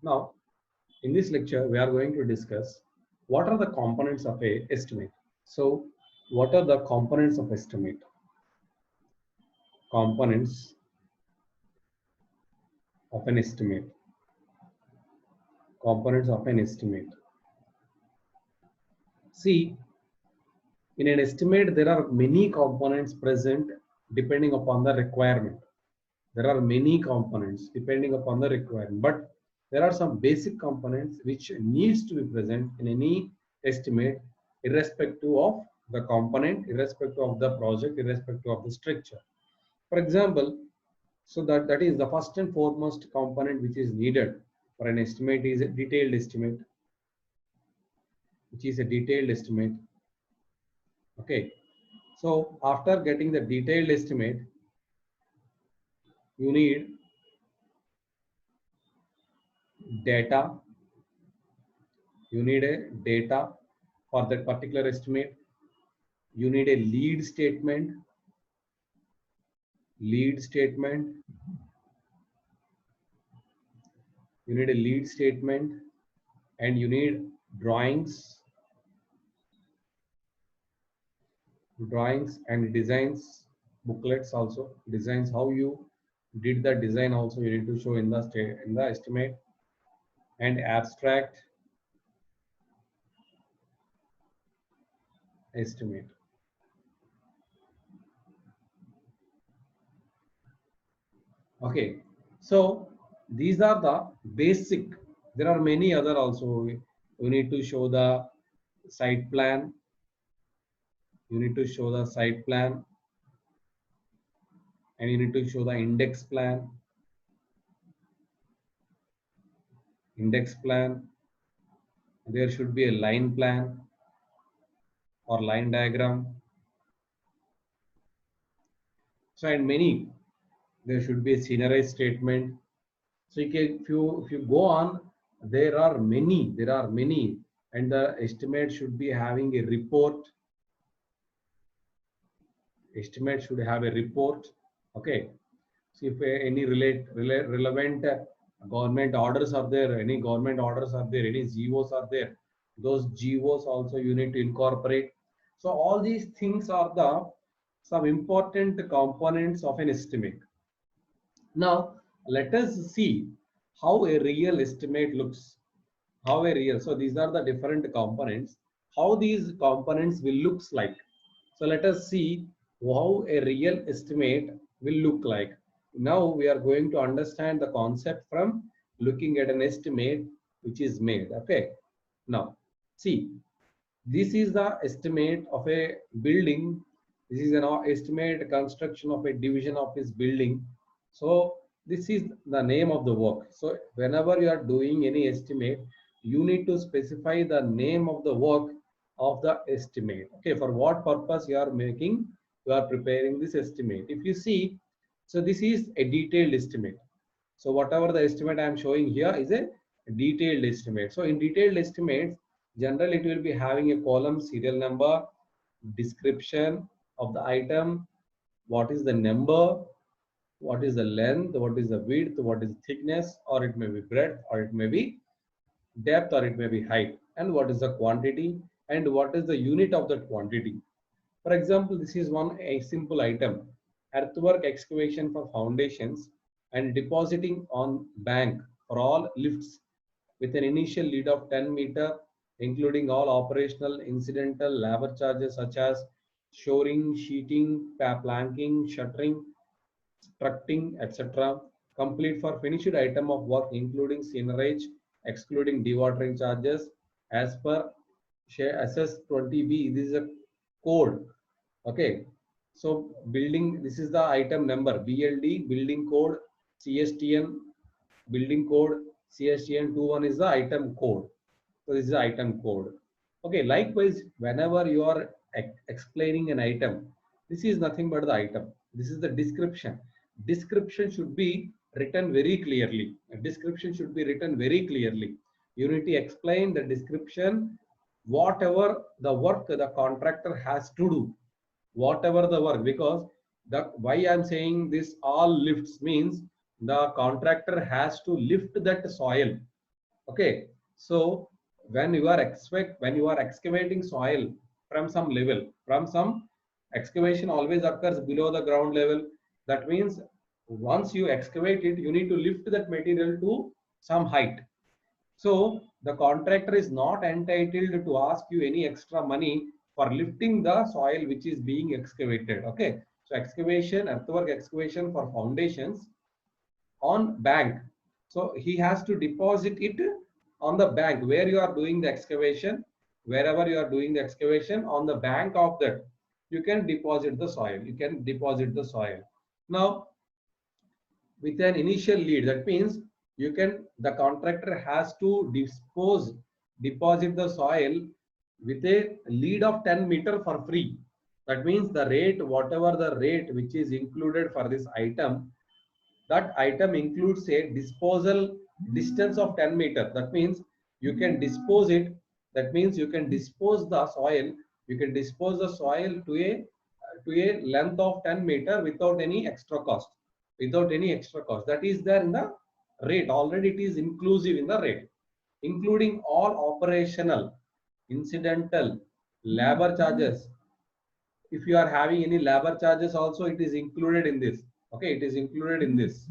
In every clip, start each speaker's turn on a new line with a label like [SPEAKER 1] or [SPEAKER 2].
[SPEAKER 1] Now, in this lecture, we are going to discuss what are the components of a estimate. So, what are the components of estimate? Components of an estimate. Components of an estimate. See, in an estimate, there are many components present depending upon the requirement. There are many components depending upon the requirement, but there are some basic components which needs to be present in any estimate, irrespective of the component, irrespective of the project, irrespective of the structure. For example, so that is the first and foremost component which is needed for an estimate is a detailed estimate, which is a detailed estimate. Okay, so after getting the detailed estimate, you need data. You need a data for that particular estimate. You need a lead statement. Lead statement. You need a lead statement, and you need drawings. Drawings and designs, booklets also. Designs, how you did the design also you need to show in the estimate, and abstract estimate. Okay, so these are the basic. There are many other also. You need to show the site plan. You need to show the site plan, and you need to show the index plan. Index plan. There should be a line plan or line diagram. So, and many. There should be a scenario statement. So if you go on, there are many, and the estimate should be having a report. Estimate should have a report. Okay. So if any relevant government orders are there, any government orders are there, any GOs are there, those GOs also you need to incorporate. So all these things are the some important components of an estimate. Now let us see how a real estimate looks. How a real, so these are the different components, how these components will looks like. So let us see how a real estimate will look like. Now we are going to understand the concept from looking at an estimate which is made. Okay, now see, this is the estimate of a building. This is an estimate construction of a division of this building. So this is the name of the work. So whenever you are doing any estimate, you need to specify the name of the work of the estimate. Okay, for what purpose you are making, you are preparing this estimate. If you see, so this is a detailed estimate. So whatever the estimate I am showing here is a detailed estimate. So in detailed estimates, generally it will be having a column, serial number, description of the item, what is the number, what is the length, what is the width, what is thickness, or it may be breadth, or it may be depth, or it may be height, and what is the quantity, and what is the unit of that quantity. For example, this is a simple item, earthwork excavation for foundations and depositing on bank for all lifts with an initial lead of 10 meter, including all operational incidental labor charges such as shoring, sheeting, planking, shuttering, structing, etc. Complete for finished item of work including senerage, excluding dewatering charges as per SS 20B. This is a code. Okay. So building, this is the item number BLD, building code, CSTN, building code, CSTN 21 is the item code. So this is the item code. Okay. Likewise, whenever you are explaining an item, this is nothing but the item. This is the description. Description should be written very clearly. A description should be written very clearly. You need to explain the description, whatever the work the contractor has to do, whatever the work, because the why I'm saying this all lifts means the contractor has to lift that soil. Okay, so when you are excavating soil from some level, from some excavation always occurs below the ground level. That means once you excavate it, you need to lift that material to some height. So the contractor is not entitled to ask you any extra money for lifting the soil which is being excavated. Okay, so excavation, earthwork excavation for foundations on bank. So he has to deposit it on the bank where you are doing the excavation, wherever you are doing the excavation on the bank of that, you can deposit the soil. You can deposit the soil. Now, with an initial lead, that means the contractor has to deposit the soil with a lead of 10 meter for free. That means the rate, whatever the rate which is included for this item, that item includes a disposal distance of 10 meter. That means you can dispose it. That means you can dispose the soil. You can dispose the soil to a length of 10 meter without any extra cost. Without any extra cost. That is there in the rate. Already it is inclusive in the rate, including all operational, incidental, labor charges. If you are having any labor charges also, it is included in this. Okay, it is included in this.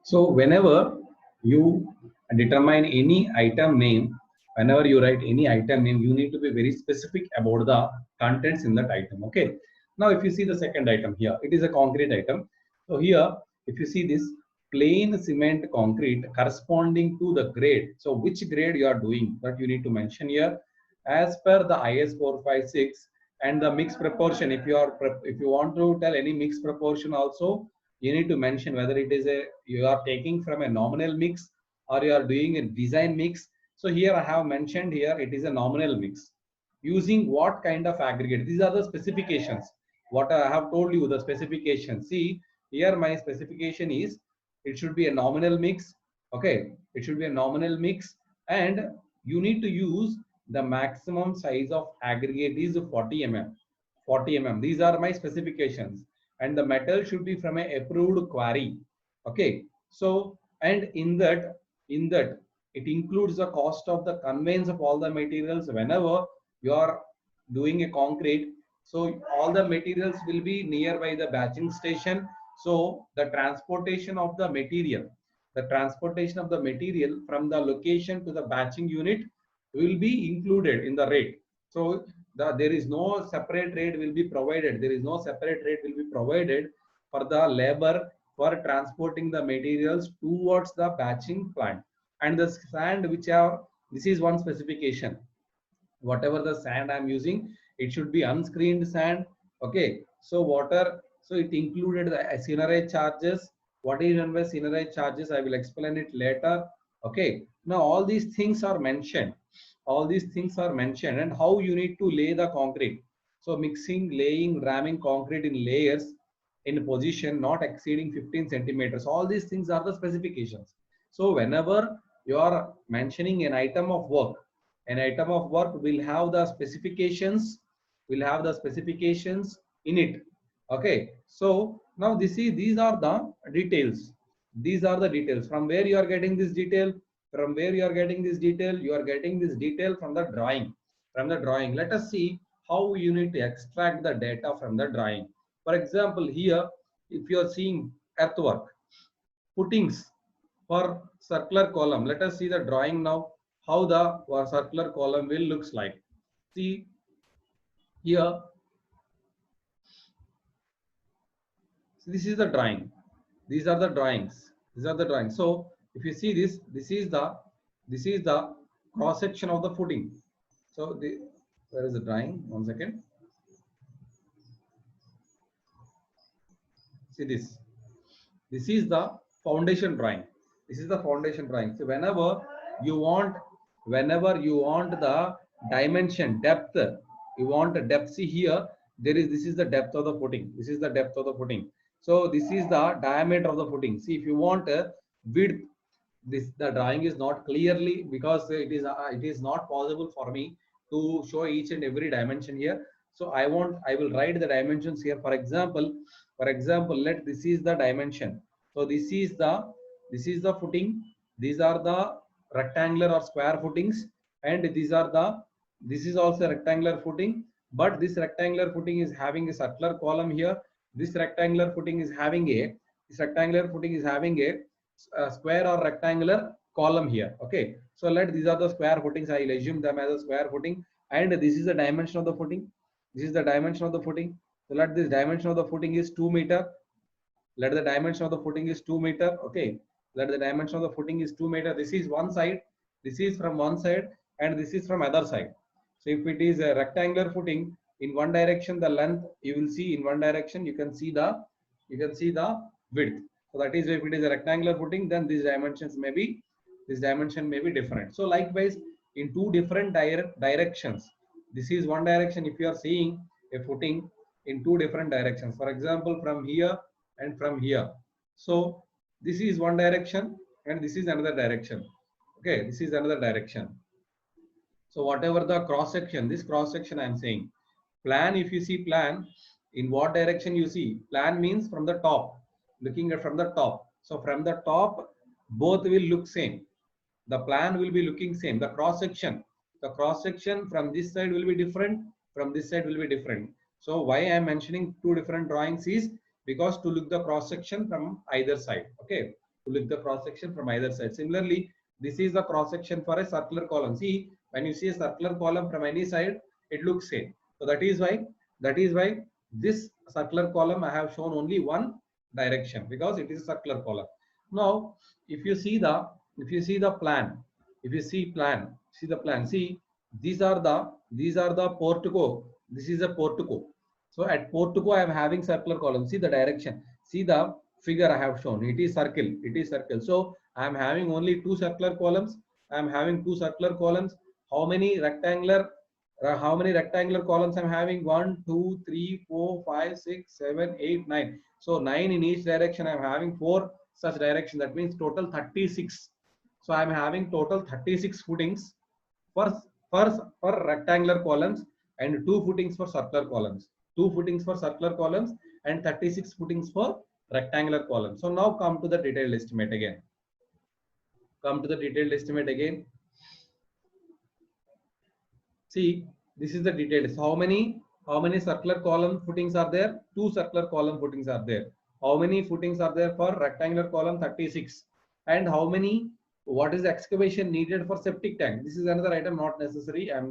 [SPEAKER 1] So whenever you determine any item name, whenever you write any item name, you need to be very specific about the contents in that item. Okay. Now, if you see the second item here, it is a concrete item. So here, if you see this plain cement concrete corresponding to the grade. So which grade you are doing, that you need to mention here as per the IS 456 and the mixed proportion. If you want to tell any mixed proportion also, you need to mention whether it is you are taking from a nominal mix or you are doing a design mix. So here I have mentioned here it is a nominal mix. Using what kind of aggregate? These are the specifications. What I have told you, the specification. See here my specification is it should be a nominal mix. Okay, it should be a nominal mix, and you need to use the maximum size of aggregate is 40 mm. 40 mm. These are my specifications, and the metal should be from a approved quarry. Okay, so and in that it includes the cost of the conveyance of all the materials. Whenever you are doing a concrete, so all the materials will be nearby the batching station. So the transportation of the material, from the location to the batching unit will be included in the rate. So there is no separate rate will be provided. There is no separate rate will be provided for the labor for transporting the materials towards the batching plant. And the sand which are, this is one specification. Whatever the sand I'm using, it should be unscreened sand. Okay, so so it included the senerage charges. What is meant by senerage charges, I will explain it later. Okay, now all these things are mentioned. All these things are mentioned, and how you need to lay the concrete. So mixing, laying, ramming concrete in layers in position not exceeding 15 centimeters. All these things are the specifications. So whenever you are mentioning an item of work, an item of work will have the specifications, in it. Okay, so now these are the details. These are the details. From where you are getting this detail? From where you are getting this detail? You are getting this detail from the drawing. From the drawing, let us see how you need to extract the data from the drawing. For example, here, if you are seeing earthwork, footings for circular column. Let us see the drawing now, how the circular column will looks like. See here, this is the drawing. These are the drawings. These are the drawings. So if you see this, this is the cross section of the footing. So where is the drawing? 1 second. See this. This is the foundation drawing. This is the foundation drawing. So whenever you want the dimension, depth, you want a depth. See here, this is the depth of the footing. This is the depth of the footing. So this is the diameter of the footing. See, if you want a width, the drawing is not clearly, because it is not possible for me to show each and every dimension here. So I will write the dimensions here. For example, this is the dimension. So this is the footing. These are the rectangular or square footings, and this is also rectangular footing, but this rectangular footing is having a circular column here. This rectangular footing is having a square or rectangular column here. Okay, so these are the square footings. I will assume them as a square footing, and this is the dimension of the footing. This is the dimension of the footing. So let this dimension of the footing is 2 meter. Let the dimension of the footing is 2 meter. Okay, let the dimension of the footing is 2 meter. This is one side, this is from one side, and this is from other side. So if it is a rectangular footing, in one direction the length you will see, in one direction you can see the width. So that is, if it is a rectangular footing, then these dimensions may be different. So likewise, in two different directions, this is one direction. If you are seeing a footing in two different directions, for example from here and from here, so this is one direction and this is another direction. Okay, this is another direction. So whatever the cross section, this cross section I am saying, plan, if you see plan, in what direction you see? Plan means from the top, looking at from the top. So from the top, both will look same. The plan will be looking same. The cross section from this side will be different, from this side will be different. So why I am mentioning two different drawings is because to look the cross section from either side. Okay, to look the cross section from either side. Similarly, this is the cross section for a circular column. See, when you see a circular column from any side, it looks same. So that is why this circular column I have shown only one direction, because it is a circular column. Now if you see the plan, see the plan, see, these are the portico, this is a portico. So at portico I am having circular column. See the direction, see the figure I have shown, it is circle. So I am having only two circular columns. How many rectangular columns I'm having? 1, 2, 3, 4, 5, 6, 7, 8, 9. So 9 in each direction. I'm having 4 such direction. That means total 36. So I'm having total 36 footings for rectangular columns and 2 footings for circular columns. 2 footings for circular columns and 36 footings for rectangular columns. So now come to the detailed estimate again. See, this is the details. How many circular column footings are there? 2 circular column footings are there. How many footings are there for rectangular column? 36. And how many? What is the excavation needed for septic tank? This is another item not necessary. I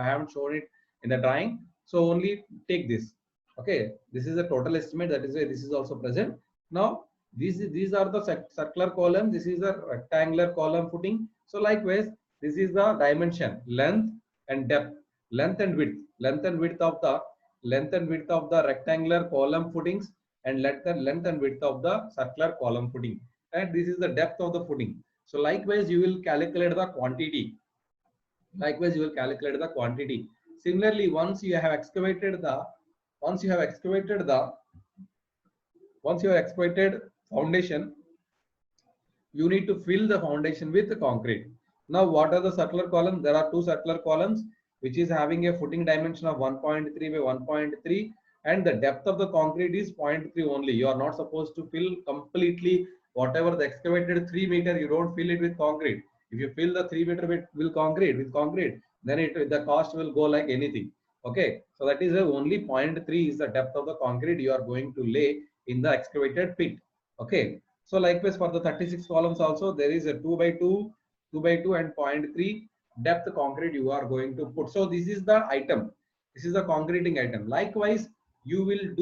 [SPEAKER 1] haven't shown it in the drawing. So only take this. Okay, this is the total estimate. That is why this is also present. Now these are the circular column. This is the rectangular column footing. So likewise, this is the dimension, length and depth, length and width of the rectangular column footings, and length and width of the circular column footing, and this is the depth of the footing. So likewise you will calculate the quantity. Similarly, once you have excavated foundation, you need to fill the foundation with the concrete. Now what are the circular columns? There are 2 circular columns which is having a footing dimension of 1.3 by 1.3, and the depth of the concrete is 0.3 only. You are not supposed to fill completely whatever the excavated 3 meter, you don't fill it with concrete. If you fill the 3 meter with concrete, then the cost will go like anything. Okay, so that is only 0.3 is the depth of the concrete you are going to lay in the excavated pit. Okay, so likewise for the 36 columns also there is a 2 by 2 and 0.3 depth concrete you are going to put. So this is the item. This is the concreting item. Likewise, you will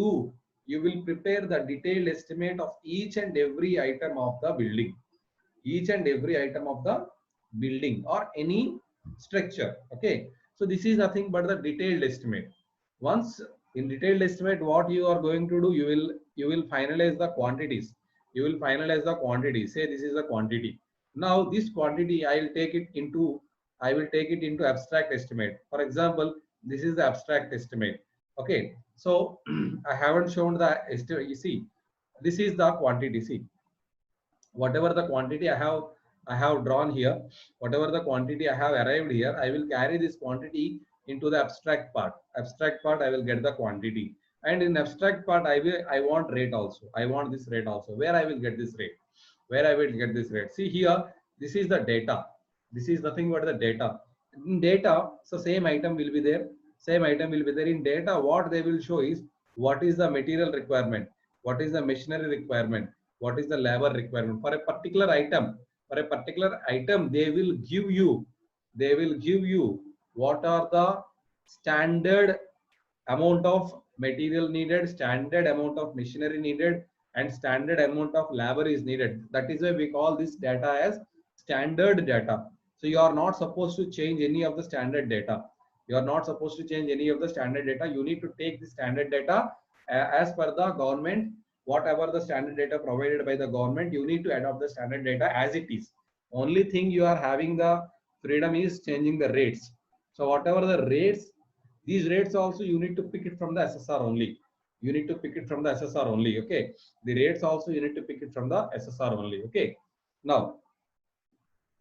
[SPEAKER 1] prepare the detailed estimate of each and every item of the building. Or any structure. Okay. So this is nothing but the detailed estimate. Once in detailed estimate, what you are going to do, you will finalize the quantities. Say this is the quantity. Now this quantity I will take it into abstract estimate. For example, this is the abstract estimate. Okay, so I haven't shown the estimate. You see, this is the quantity. See, whatever the quantity I have drawn here, whatever the quantity I have arrived here, I will carry this quantity into the abstract part. I will get the quantity, and in abstract part I want rate also. I want this rate also. Where I will get this rate? See here, this is the data. This is nothing but the data. In data, so same item will be there. Same item will be there. In data, what they will show is what is the material requirement, what is the machinery requirement, what is the labor requirement for a particular item. For a particular item, they will give you what are the standard amount of material needed, standard amount of machinery needed, and standard amount of labor is needed. That is why we call this data as standard data. So you are not supposed to change any of the standard data. You are not supposed to change any of the standard data. You need to take the standard data as per the government. Whatever the standard data provided by the government, you need to adopt the standard data as it is. Only thing you are having the freedom is changing the rates. So whatever the rates, these rates also you need to pick it from the SSR only. You need to pick it from the SSR only. Okay. The rates also you need to pick it from the SSR only. Okay. Now,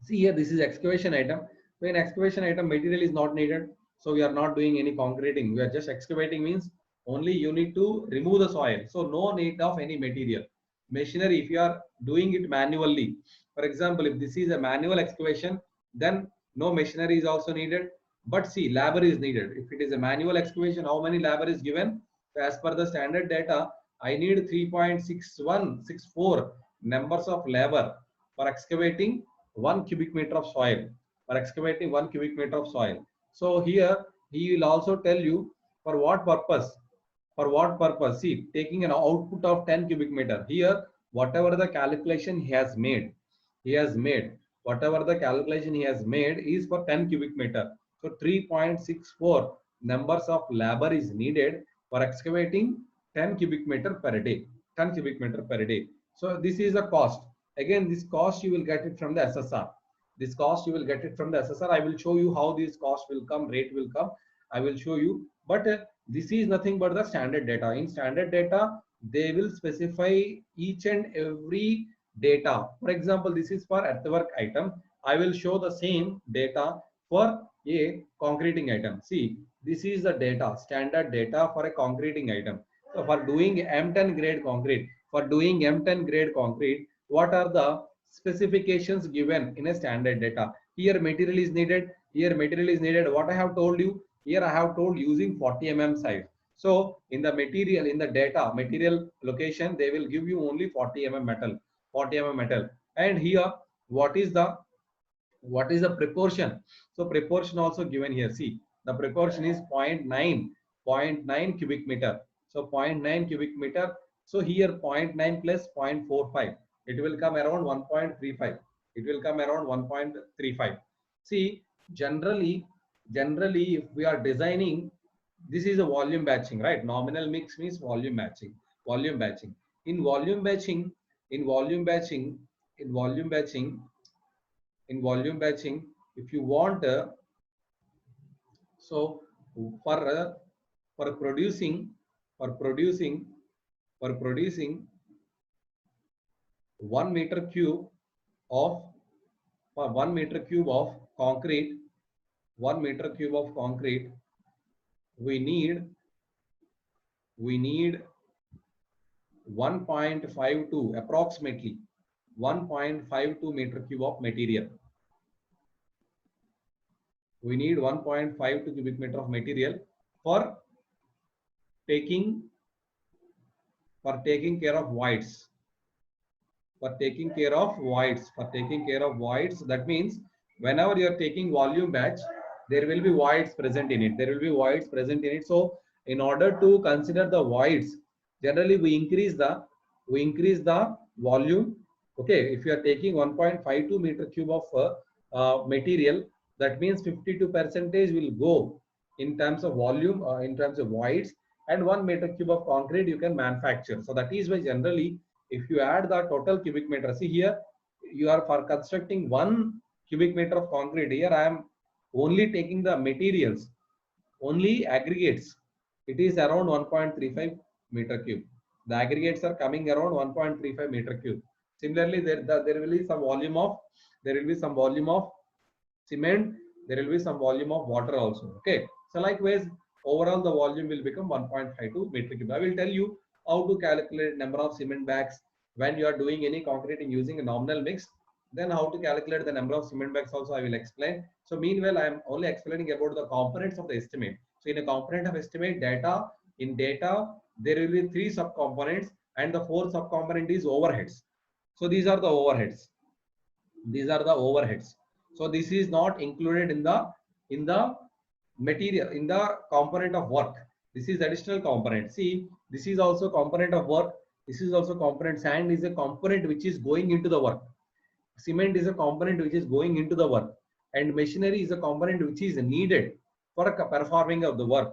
[SPEAKER 1] see here, this is excavation item. So in excavation item, material is not needed. So we are not doing any concreting. We are just excavating means only you need to remove the soil. So no need of any material. Machinery, if you are doing it manually, for example, if this is a manual excavation, then no machinery is also needed. But see, labor is needed. If it is a manual excavation, how many labor is given? So as per the standard data, I need 3.6164 numbers of labor for excavating 1 cubic meter of soil, for excavating 1 cubic meter of soil. So here he will also tell you for what purpose. For what purpose? See, taking an output of 10 cubic meter. Here, whatever the calculation he has made, whatever the calculation he has made is for 10 cubic meter. So 3.64 numbers of labor is needed for excavating 10 cubic meter per day. 10 cubic meter per day. So this is a cost. Again, this cost you will get it from the SSR. This cost you will get it from the SSR. I will show you how this cost will come, rate will come. I will show you. But this is nothing but the standard data. In standard data, they will specify each and every data. For example, this is for earthwork item. I will show the same data for a concreting item. See, this is the data, standard data for a concreting item. So for doing M10 grade concrete, what are the specifications given in a standard data? Here material is needed. Here material is needed. What I have told you, here I have told using 40 mm size. So in the material, in the data, material location, they will give you only 40 mm metal, 40 mm metal. And here, what is the proportion? So proportion also given here. See, the proportion is 0.9 cubic meter. So 0.9 cubic meter. So here 0.9 plus 0.45, it will come around 1.35. It will come around 1.35. See, generally if we are designing, this is a volume batching, right? Nominal mix means volume batching. Volume batching. In volume batching, in volume batching, in volume batching, in volume batching, if you want so for producing for producing for producing 1 meter cube of for 1 meter cube of concrete, 1 meter cube of concrete, we need 1.52, approximately 1.52 meter cube of material. We need 1.52 cubic meter of material for taking care of voids. For taking care of voids. That means whenever you are taking volume batch, there will be voids present in it. So in order to consider the voids, generally we increase the volume. Okay, if you are taking 1.52 meter cube of material, that means 52% will go in terms of volume, in terms of voids, and 1 meter cube of concrete you can manufacture. So that is why generally, if you add the total cubic meter, see here, you are for constructing 1 cubic meter of concrete. Here I am only taking the materials, only aggregates. It is around 1.35 meter cube. The aggregates are coming around 1.35 meter cube. Similarly, there will be some volume of cement. There will be some volume of water also. Okay. So likewise, overall the volume will become 1.52 meter cube. I will tell you how to calculate number of cement bags when you are doing any concreting using a nominal mix. Then how to calculate the number of cement bags also I will explain. So meanwhile, I am only explaining about the components of the estimate. So in a component of estimate data, in data, there will be 3 subcomponents and the 4th subcomponent is overheads. So these are the overheads. These are the overheads. So this is not included in the material, in the component of work. This is additional component. See, this is also component of work. This is also component. Sand is a component which is going into the work. Cement is a component which is going into the work, and machinery is a component which is needed for performing of the work.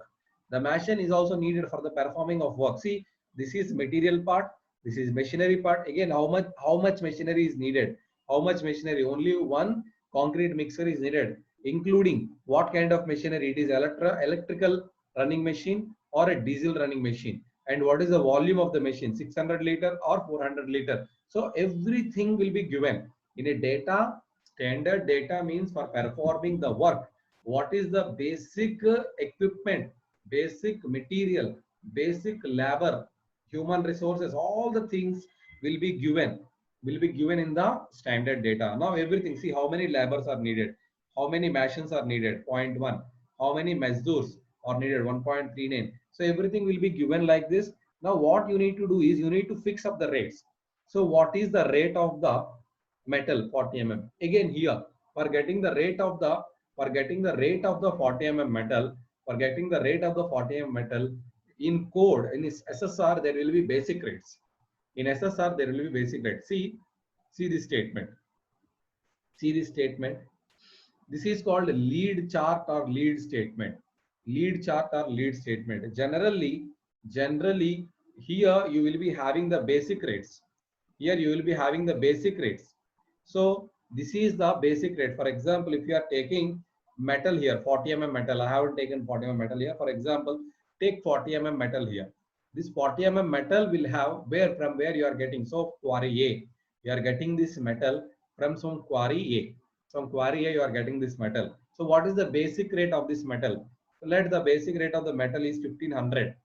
[SPEAKER 1] The machine is also needed for the performing of work. See, this is material part, this is machinery part. Again, how much machinery is needed? How much machinery? Only one concrete mixer is needed, including what kind of machinery? It is electrical running machine or a diesel running machine, and what is the volume of the machine, 600 liter or 400 liter. So everything will be given in a data. Standard data means for performing the work, what is the basic equipment, basic material, basic labor, human resources, all the things will be given in the standard data. Now everything, see how many labors are needed, how many machines are needed, 0.1, how many mazdoors are needed, 1.39. So everything will be given like this. Now what you need to do is you need to fix up the rates. So what is the rate of the metal? 40 mm. Again here, for getting the rate of the 40 mm metal, for getting the rate of the 40 mm metal, in code, in this SSR, there will be basic rates. In SSR, there will be basic rates. See this statement. See this statement. This is called lead chart or lead statement. Lead chart or lead statement. Generally, here you will be having the basic rates. Here you will be having the basic rates. So this is the basic rate. For example, if you are taking metal here, 40 mm metal, I haven't taken 40 mm metal here. For example, take 40 mm metal here. This 40 mm metal will have from where you are getting. So quarry A, you are getting this metal from some quarry A. From quarry A, you are getting this metal. So what is the basic rate of this metal? So let the basic rate of the metal is 1500.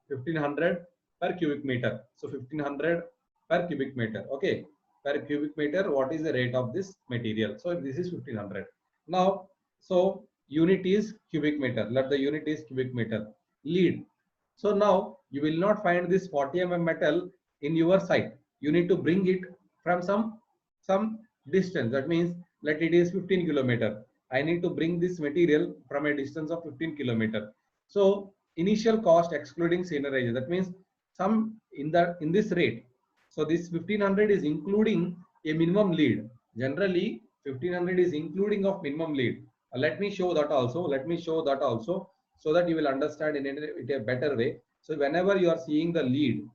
[SPEAKER 1] 1500 per cubic meter. So 1500 per cubic meter. Okay, per cubic meter, what is the rate of this material? So this is 1500. Now, so unit is cubic meter. Let the unit is cubic meter. Lead. So now you will not find this 40 mm metal in your site. You need to bring it from some distance. That means let it is 15 kilometer. I need to bring this material from a distance of 15 kilometer. So initial cost excluding seigniorage, that means some in this rate. So this 1500 is including a minimum lead. Generally 1500 is including of minimum lead. Let me show that also, so that you will understand in a better way. So whenever you are seeing the lead,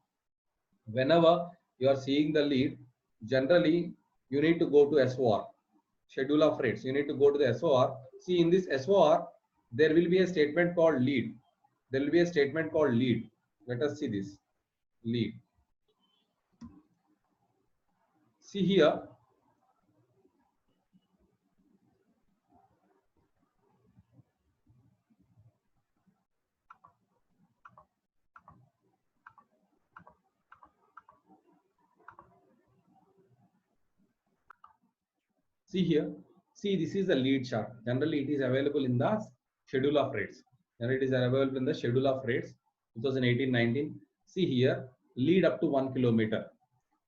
[SPEAKER 1] generally you need to go to SOR, schedule of rates. You need to go to the SOR. See, in this SOR, there will be a statement called lead. There will be a statement called lead. Let us see this lead. See here. See here. See, this is the lead chart. Generally, it is available in the schedule of rates. Generally, it is available in the schedule of rates 2018-19. See here, lead up to 1 kilometer.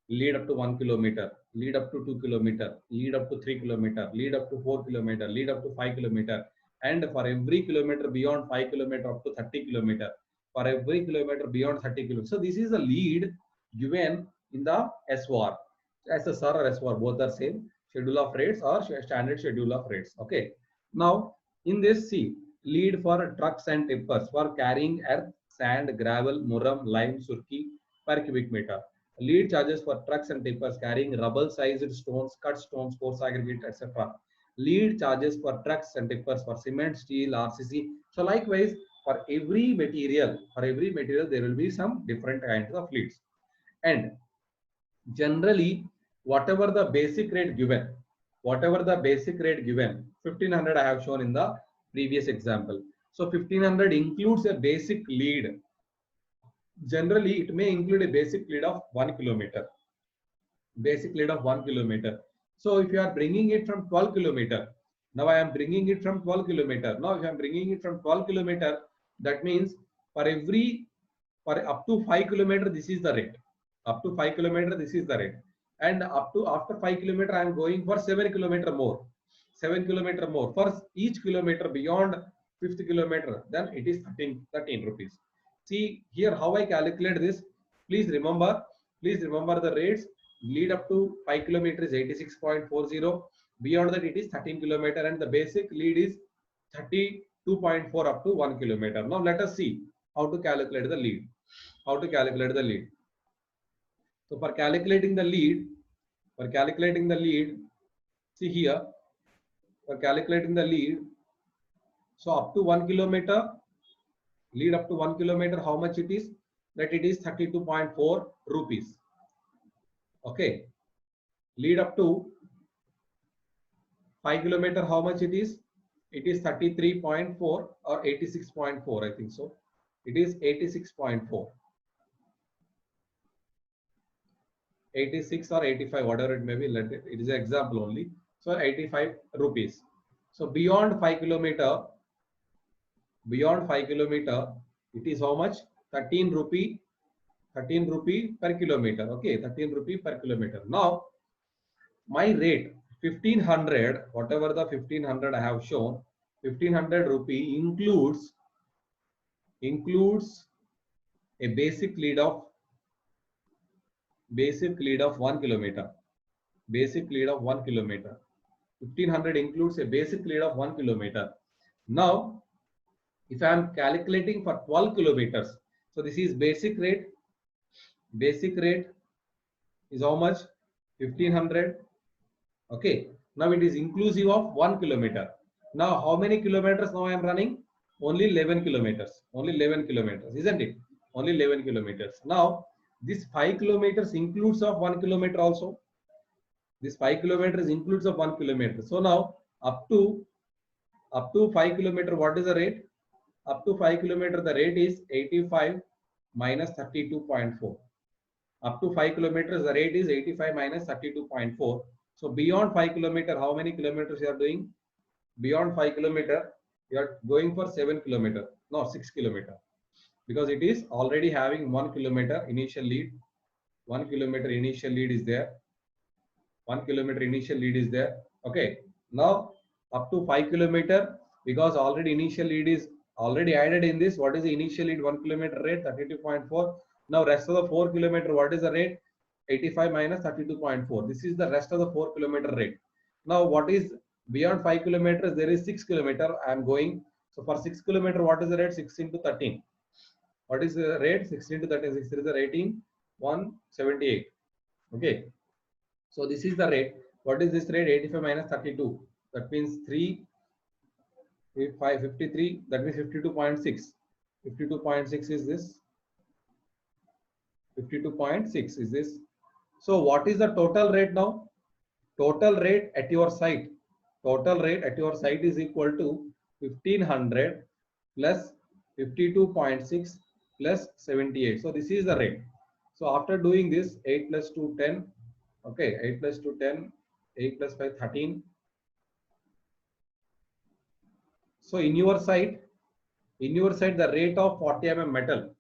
[SPEAKER 1] Lead up to 1 kilometer, lead up to 2 kilometer, lead up to 3 kilometer, lead up to 4 kilometer, lead up to 5 kilometer, and for every kilometer beyond 5 kilometer up to 30 kilometer, for every kilometer beyond 30 kilometer. So this is the lead given in the SOR. SSR or SOR, both are same. Schedule of rates or standard schedule of rates. Okay. Now in this, see, lead for trucks and tippers for carrying earth, sand, gravel, muram, lime, surki per cubic meter. Lead charges for trucks and tippers carrying rubble-sized stones, cut stones, coarse aggregate, etc. Lead charges for trucks and tippers for cement, steel, RCC. So likewise, for every material, there will be some different kinds of leads. And generally, whatever the basic rate given, 1500 I have shown in the previous example. So 1500 includes a basic lead. Generally, it may include a basic lead of 1 kilometer. Basic lead of 1 kilometer. So if you are bringing it from 12 kilometer, now I am bringing it from 12 kilometer. Now if I am bringing it from 12 kilometer, that means for up to 5 kilometer, this is the rate. Up to 5 kilometer, this is the rate. And up to after 5 kilometer, I am going for 7 kilometer more. 7 kilometer more. For each kilometer beyond 5th kilometer, then it is 13 rupees. See here how I calculate this. Please remember the rates. Lead up to 5 kilometer is 86.40. Beyond that, it is 13 kilometer, and the basic lead is 32.4 up to 1 kilometer. Now let us see how to calculate the lead. So for calculating the lead, see here, for calculating the lead, so up to 1 kilometer, lead up to 1 kilometer, how much it is? That it is 32.4 rupees. Okay. Lead up to 5 kilometer, how much it is? It is 33.4 or 86.4, I think so. It is 86.4. 86 or 85, whatever it may be, it is an example only. So 85 rupees. So beyond 5 kilometer, it is how much? 13 rupee per kilometer. Okay, 13 rupee per kilometer. Now my rate 1500, whatever the 1500 I have shown, 1500 rupee includes a basic lead of 1 kilometer. 1500 includes a basic lead of 1 kilometer. Now if I am calculating for 12 kilometers, so this is basic rate is how much? 1500. Okay, now it is inclusive of 1 kilometer. Now how many kilometers now I am running? Only 11 kilometers, isn't it? Only 11 kilometers. Now this 5 kilometers includes of 1 kilometer also. This 5 kilometers includes of 1 kilometer. So now up to 5 kilometer, what is the rate? Up to 5 kilometer, the rate is 85 minus 32.4. Up to 5 kilometers, the rate is 85 minus 32.4. So beyond 5 kilometer, how many kilometers you are doing? Beyond 5 kilometer, you are going for 7 kilometer, no 6 kilometer, because it is already having 1 kilometer initial lead. 1 kilometer initial lead is there. 1 kilometer initial lead is there. Okay. Now up to 5 kilometer, because already initial lead is already added in this. What is the initial lead? 1 kilometer rate 32.4. Now rest of the 4 kilometer, what is the rate? 85 minus 32.4. This is the rest of the 4 kilometer rate. Now what is beyond 5 kilometers? There is 6 kilometer I am going. So for 6 kilometer, what is the rate? 6 into 13. What is the rate? 6 into 13. 6 is the rating 178. Okay. So this is the rate. What is this rate? 85 minus 32. That means 53. That means 52.6. 52.6 is this. 52.6 is this. So what is the total rate now? Total rate at your site. Total rate at your site is equal to 1500 plus 52.6 plus 78. So this is the rate. So after doing this, 8 plus 2, 10. Okay, 8 plus 2, 10. 8 plus 5, 13. So in your site, the rate of 40 mm metal,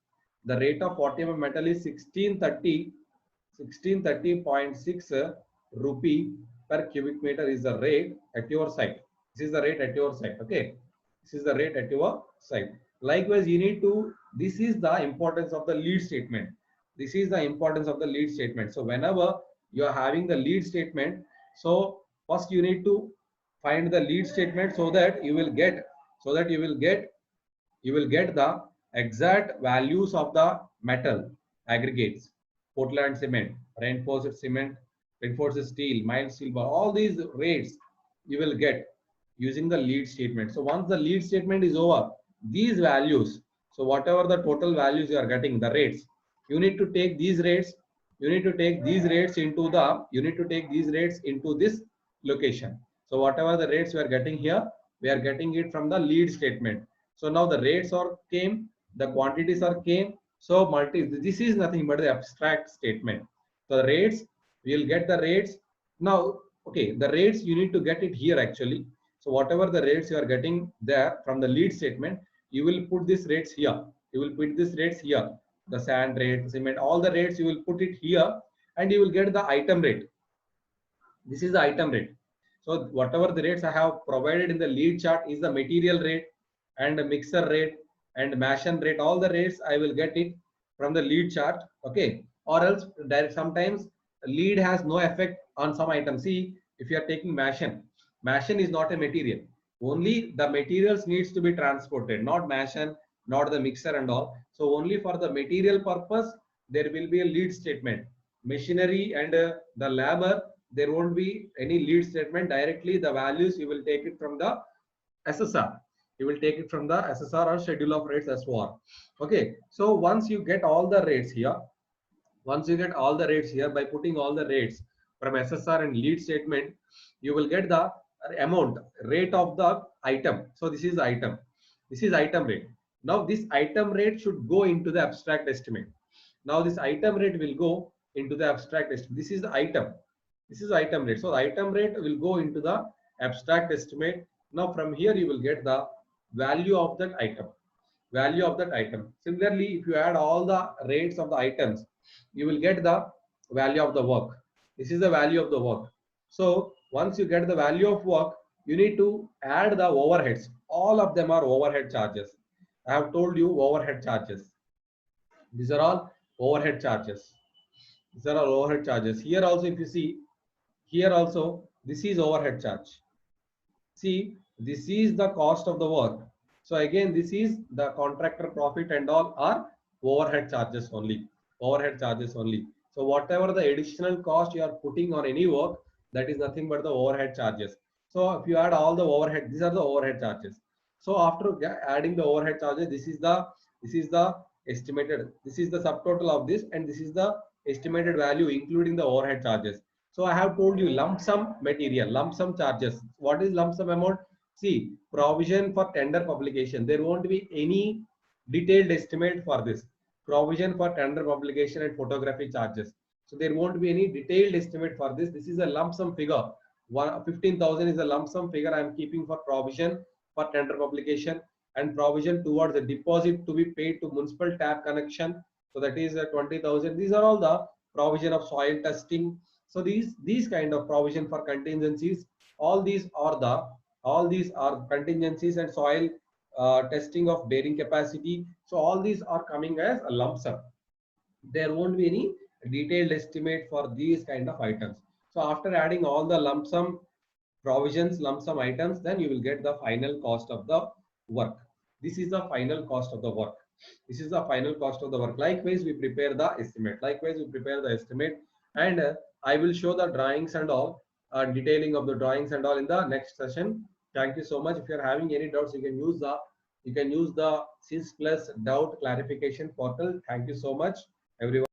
[SPEAKER 1] the rate of 40 mm metal is 1630.6 rupee per cubic meter is the rate at your site. This is the rate at your site. Okay, this is the rate at your site. Likewise, you need to, this is the importance of the lead statement. This is the importance of the lead statement. So whenever you are having the lead statement, so first you need to find the lead statement so that you will get the exact values of the metal aggregates, Portland cement, reinforced cement, reinforced steel, mild steel bar, all these rates you will get using the lead statement. So once the lead statement is over, these values, so whatever the total values you are getting, the rates, you need to take these rates, into this location. So whatever the rates we are getting here, we are getting it from the lead statement. So now the rates are came, the quantities are came. So this is nothing but the abstract statement. So the rates, we will get the rates. Now Okay, the rates you need to get it here actually. So whatever the rates you are getting there from the lead statement, you will put these rates here. You will put these rates here. The sand rate, cement, all the rates you will put it here, and you will get the item rate. This is the item rate. So whatever the rates I have provided in the lead chart is the material rate and the mixer rate and machine rate. All the rates I will get it from the lead chart. Okay. Or else sometimes lead has no effect on some items. See, if you are taking machine is not a material. Only the materials needs to be transported, not machine, not the mixer and all. So only for the material purpose, there will be a lead statement. Machinery and the labor, there won't be any lead statement. Directly the values you will take it from the SSR. You will take it from the SSR or schedule of rates SOR. Okay. So once you get all the rates here, by putting all the rates from SSR and lead statement, you will get the amount rate of the item. So this is the item. This is item rate. Now this item rate should go into the abstract estimate. Now this item rate will go into the abstract estimate. This is the item. This is item rate. So the item rate will go into the abstract estimate. Now from here you will get the value of that item. Value of that item. Similarly, if you add all the rates of the items, you will get the value of the work. This is the value of the work. So once you get the value of work, you need to add the overheads. All of them are overhead charges. I have told you overhead charges. These are all overhead charges. These are all overhead charges. Here also, if you see, here also, this is overhead charge. See, this is the cost of the work. So again, this is the contractor profit and all are overhead charges only. Overhead charges only. So whatever the additional cost you are putting on any work, that is nothing but the overhead charges. So if you add all the overhead, these are the overhead charges. So after adding the overhead charges, this is the estimated. This is the subtotal of this, and this is the estimated value including the overhead charges. So I have told you lump sum material, lump sum charges. What is lump sum amount? See, provision for tender publication. There won't be any detailed estimate for this. Provision for tender publication and photography charges. So there won't be any detailed estimate for this. This is a lump sum figure. 15,000 is a lump sum figure I am keeping for provision for tender publication and provision towards the deposit to be paid to municipal tap connection. So that is 20,000. These are all the provision of soil testing. So these kind of provision for contingencies, all these are contingencies and soil testing of bearing capacity. So all these are coming as a lump sum. There won't be any detailed estimate for these kind of items. So after adding all the lump sum provisions, lump sum items, then you will get the final cost of the work. This is the final cost of the work. This is the final cost of the work. Likewise, we prepare the estimate. And I will show the drawings and all, detailing of the drawings and all in the next session. Thank you so much. If you are having any doubts, you can use the SIS Plus doubt clarification portal. Thank you so much, everyone.